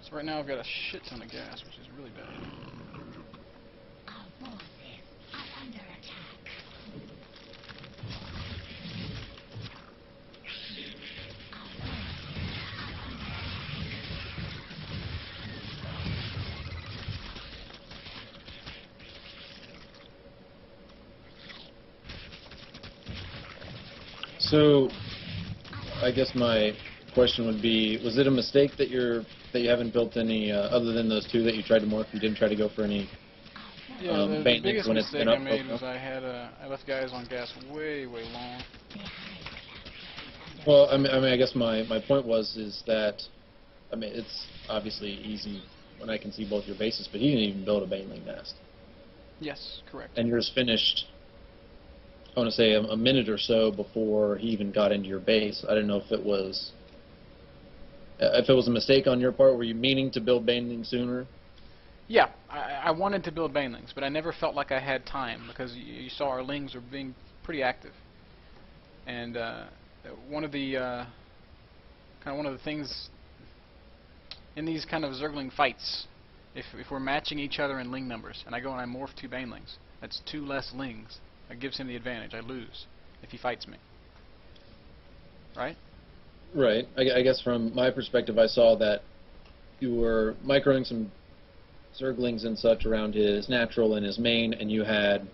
So right now I've got a shit ton of gas, which is really bad. Our forces are under attack. So, I guess my question would be: was it a mistake that you haven't built any other than those two that you tried to morph? You didn't try to go for any Yeah, the banelings biggest when it's mistake been I up? made was I left guys on gas way long. Well, I guess my point is that, it's obviously easy when I can see both your bases, but he didn't even build a baneling nest. Yes, correct. And yours finished, I want to say, a minute or so before he even got into your base. I don't know if it was a mistake on your part. Were you meaning to build baneling sooner? Yeah, I wanted to build banelings, but I never felt like I had time because you saw our lings were being pretty active. And one of the things in these kind of Zergling fights, if we're matching each other in ling numbers, and I go and I morph 2 banelings, that's 2 less lings. That gives him the advantage. I lose if he fights me. Right? Right. I guess from my perspective, I saw that you were microing some Zerglings and such around his natural and his main, and you had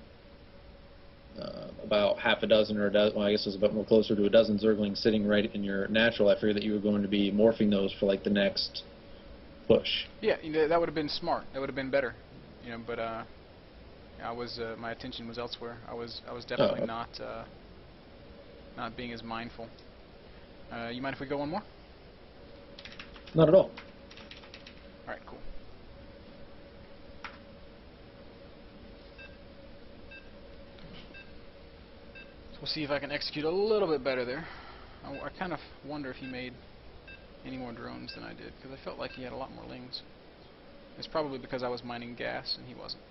about half a dozen or a dozen, well, I guess it was about more closer to a dozen Zerglings sitting right in your natural. I figured that you were going to be morphing those for like the next push. Yeah, that would have been smart. That would have been better. But I was my attention was elsewhere. I was definitely not being as mindful. You mind if we go one more? Not at all. All right, cool. So we'll see if I can execute a little bit better there. I kind of wonder if he made any more drones than I did, because I felt like he had a lot more lings. It's probably because I was mining gas and he wasn't.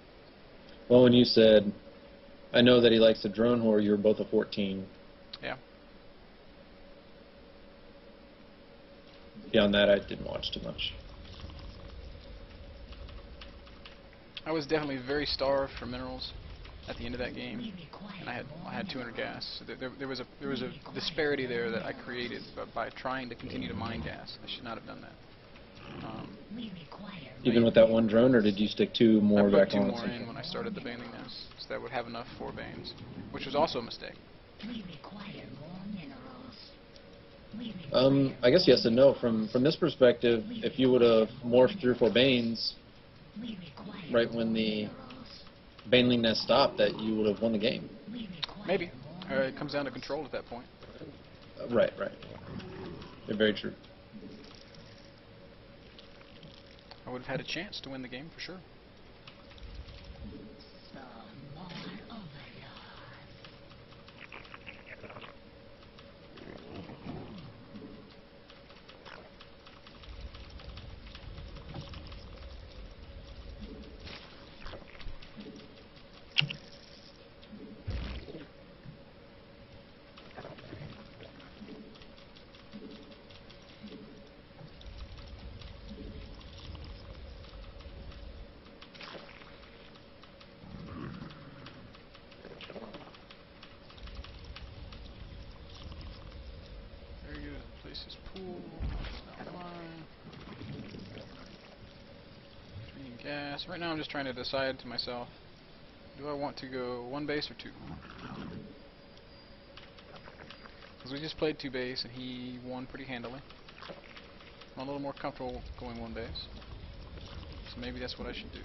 Well, when you said, I know that he likes the drone whore, you were both a 14. Yeah. Beyond that, I didn't watch too much. I was definitely very starved for minerals at the end of that game, and I had 200 gas. So there was a disparity there that I created by trying to continue to mine gas. I should not have done that. Even with that one drone, or did you stick 2 more I back put 2 on? more in when I started the baneling nest, so that would have enough for banes, which was also a mistake. I guess yes and no. From this perspective, if you would have morphed 3 or 4 banes right when the baneling nest stopped, that you would have won the game. Maybe. It comes down to control at that point. Right. Very true. I would have had a chance to win the game for sure. Place is pool. It's not mine. Draining gas. Right now I'm just trying to decide to myself, do I want to go 1 base or 2? Because we just played 2 base and he won pretty handily. I'm a little more comfortable going 1 base. So maybe that's what I should do.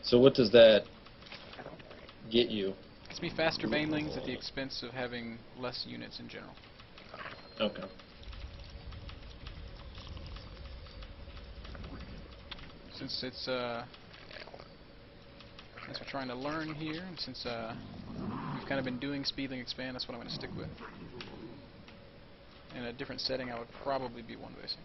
So what does that get you? Gets me faster banelings at the expense of having less units in general. Okay. Since it's since we're trying to learn here, and since we've kind of been doing speedling expand, that's what I'm going to stick with. In a different setting, I would probably be 1 basing.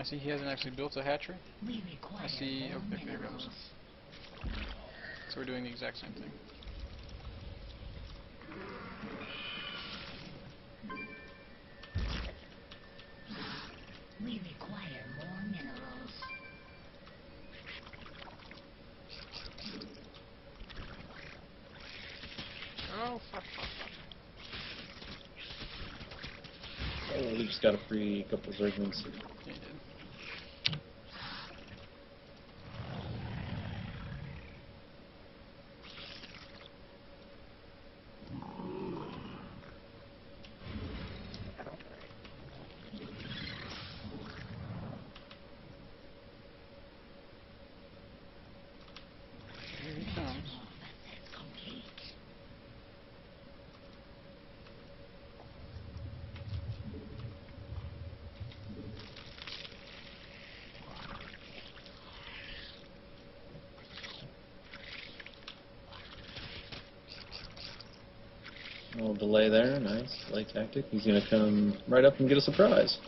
I see he hasn't actually built a hatchery. We require I see. more Okay, there it goes. minerals. So we're doing the exact same thing. We require more minerals. Oh, fuck, fuck, fuck. Oh, we just got a free couple of Zerglings. Yeah, he did. Here he comes. That's complete. A little delay there, nice. Delay tactic. He's gonna come right up and get a surprise.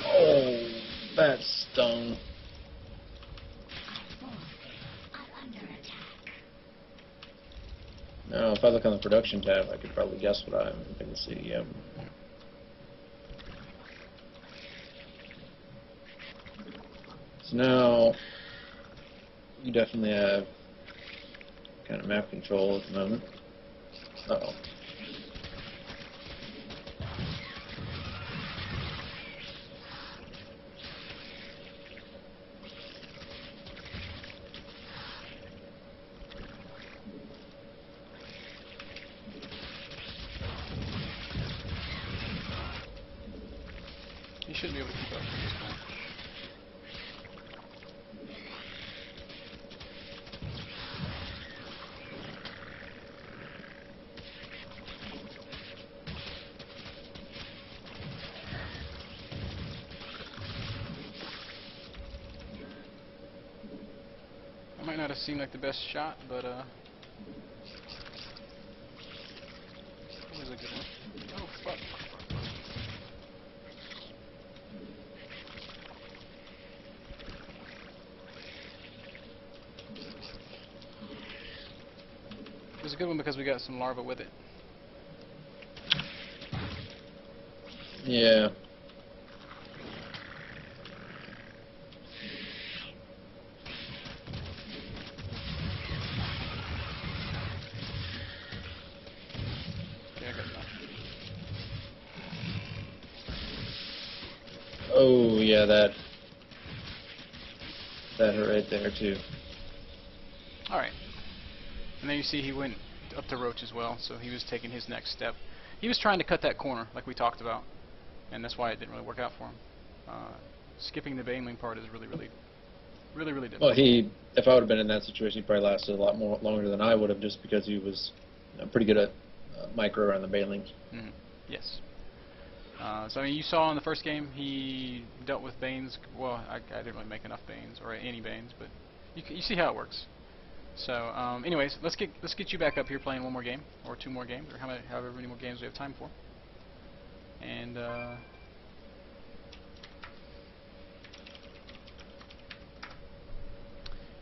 Oh, that stung. Our forces are under attack. Now, if I look on the production tab, I could probably guess what I'm going to see. So now, you definitely have kind of map control at the moment. Uh-oh. He should be able to keep up at this point. I might not have seemed like the best shot, but it was a good one. Oh, fuck. It was a good one because we got some larva with it. Yeah. Yeah, I got enough. Oh, yeah, that hurt right there, too. Alright. And then you see he went up to Roach as well, so he was taking his next step. He was trying to cut that corner, like we talked about, and that's why it didn't really work out for him. Skipping the baneling part is really difficult. Well, if I would have been in that situation, he probably lasted a lot more longer than I would have, just because he was pretty good at micro around the banelings. Mm-hmm. Yes. So I mean, you saw in the first game he dealt with Banes. Well, I didn't really make enough Banes or any Banes, but you see how it works. So, anyways, let's get you back up here playing one more game or two more games or however many more games we have time for. And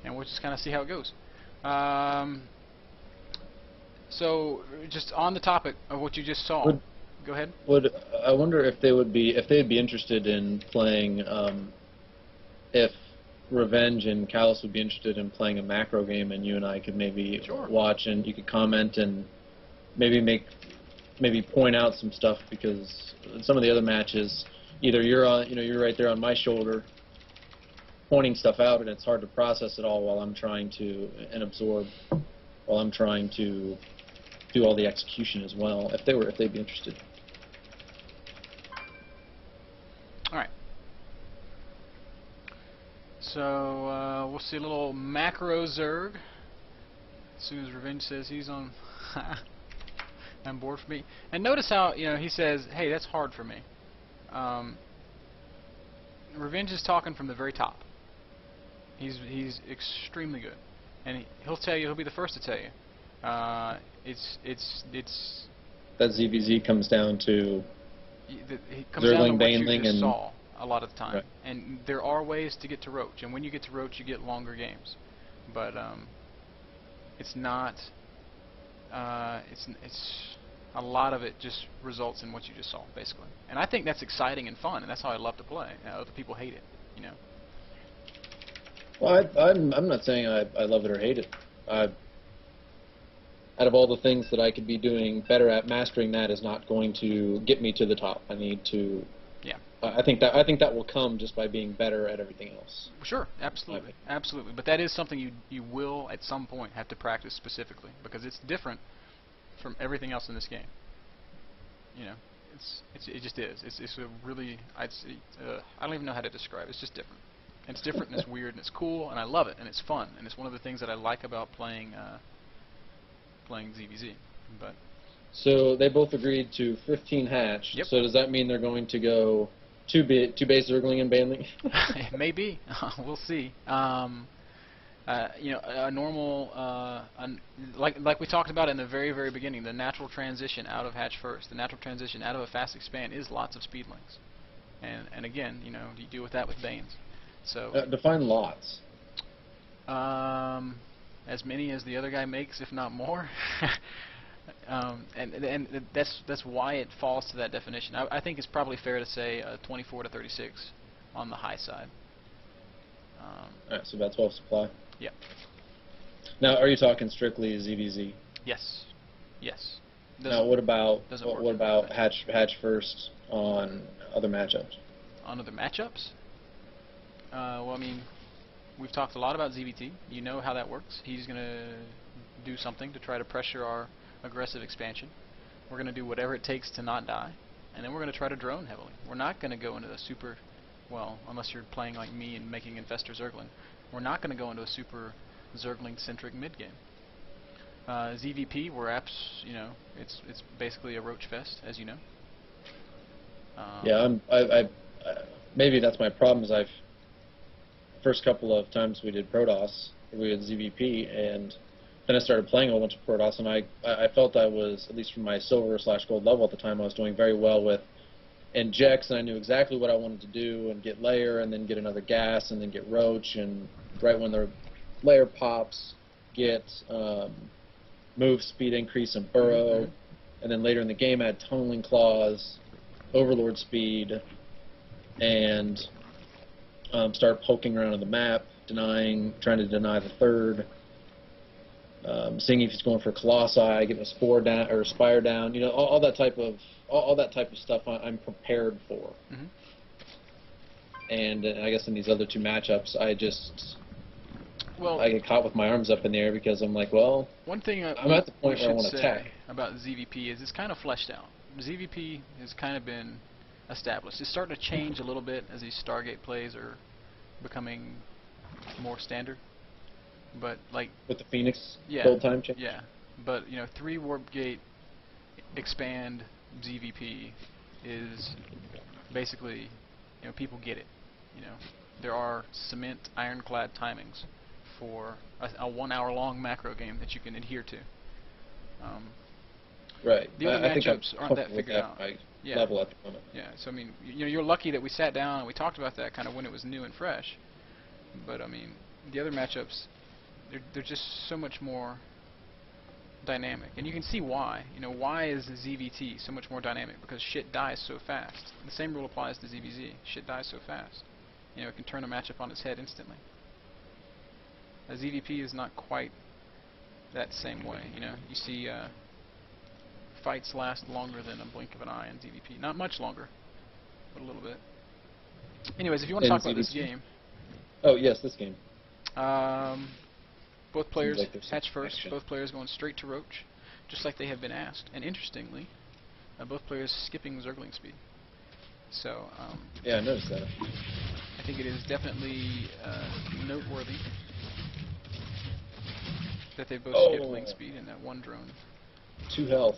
we'll just kind of see how it goes. So, just on the topic of what you just saw, go ahead. I wonder if they'd be interested in playing, if Revenge and Callus would be interested in playing a macro game, and you and I could maybe watch, and you could comment and maybe point out some stuff, because in some of the other matches, either you're right there on my shoulder pointing stuff out, and it's hard to process it all while I'm trying to do all the execution as well. If they'd be interested. All right. So we'll see a little macro Zerg as soon as Revenge says he's on board for me. And notice how he says, "Hey, that's hard for me." Revenge is talking from the very top. He's extremely good, and he'll tell you. He'll be the first to tell you It's That ZvZ comes down to it comes down to Zergling, what you Baneling, just and saw a lot of the time. right. And there are ways to get to Roach, and when you get to Roach, you get longer games. But it's not. It's a lot of it just results in what you just saw, basically. And I think that's exciting and fun, and that's how I love to play. Other people hate it, you know. Well, I'm not saying I love it or hate it. Out of all the things that I could be doing better at, mastering that is not going to get me to the top. I need to. Yeah. I think that will come just by being better at everything else. Sure, absolutely, absolutely. But that is something you will at some point have to practice specifically, because it's different from everything else in this game. You know, it just is. It's a really I don't even know how to describe it. It's just different. And it's different and it's weird and it's cool and I love it and it's fun and it's one of the things that I like about playing ZvZ. But So they both agreed to 15 hatch. Yep. So does that mean they're going to go two base Zergling and Baneling? maybe we'll see. You know, a normal like we talked about in the very beginning, the natural transition out of hatch first, the natural transition out of a fast expand is lots of speedlings, and again, you know, you deal with that with Banes. So Define lots. as many as the other guy makes, if not more. And that's why it falls to that definition. I think it's probably fair to say 24 to 36 on the high side. Alright, so about 12 supply. Yep. Now, are you talking strictly ZvZ? Yes. Yes. Now, what about work what about everything. hatch first on other matchups? On other matchups? Well, I mean, we've talked a lot about ZvT. You know how that works. He's going to do something to try to pressure our aggressive expansion. We're going to do whatever it takes to not die, and then we're going to try to drone heavily. We're not going to go into the super, well, unless you're playing like me and making Infestor Zergling, we're not going to go into a super Zergling-centric mid-game. ZvP, you know, it's basically a roach fest, as you know. Yeah, I maybe that's my problem. Is first couple of times we did Protoss, we had ZvP, and then I started playing a whole bunch of Protoss, and I felt I was, at least from my silver/gold level at the time, I was doing very well with injects, and I knew exactly what I wanted to do, and get layer, and then get another gas, and then get roach, and right when the layer pops, get move speed increase and burrow, and then later in the game add tunneling claws, overlord speed, and start poking around on the map, trying to deny the third, seeing if he's going for colossi, getting a spore down or a spire down, you know, all that type of stuff I'm prepared for. And I guess in these other two matchups, I get caught with my arms up in the air because I'm like, well, one thing I'm at the point where I we want should to say attack. about ZvP is it's kind of fleshed out. ZvP has kind of been established. It's starting to change a little bit as these Stargate plays are becoming more standard. But like With the Phoenix yeah, build time change? yeah. But you know, 3 warp gate expand ZvP is basically, you know, people get it. You know, there are cement ironclad timings for a 1 hour long macro game that you can adhere to. Right. The other I think I'm matchups aren't that comfortable with figured out. my Yeah. level at the moment. Yeah, so I mean, you know, you're lucky that we sat down and we talked about that kind of when it was new and fresh. But I mean, the other matchups, they're just so much more dynamic, and you can see why. You know, why is ZvT so much more dynamic? Because shit dies so fast. The same rule applies to ZvZ. Shit dies so fast. You know, it can turn a matchup on its head instantly. ZvP is not quite that same way. You know, you see fights last longer than a blink of an eye in ZvP. Not much longer, but a little bit. Anyways, if you want to In talk about this ZvP? game, Oh, yes, this game. both players like there's some hatch first. action. Both players going straight to Roach, just like they have been asked. And interestingly, both players skipping Zergling speed. So Yeah, I noticed that. I think it is definitely noteworthy that they both skipped link speed in that one drone. 2 health.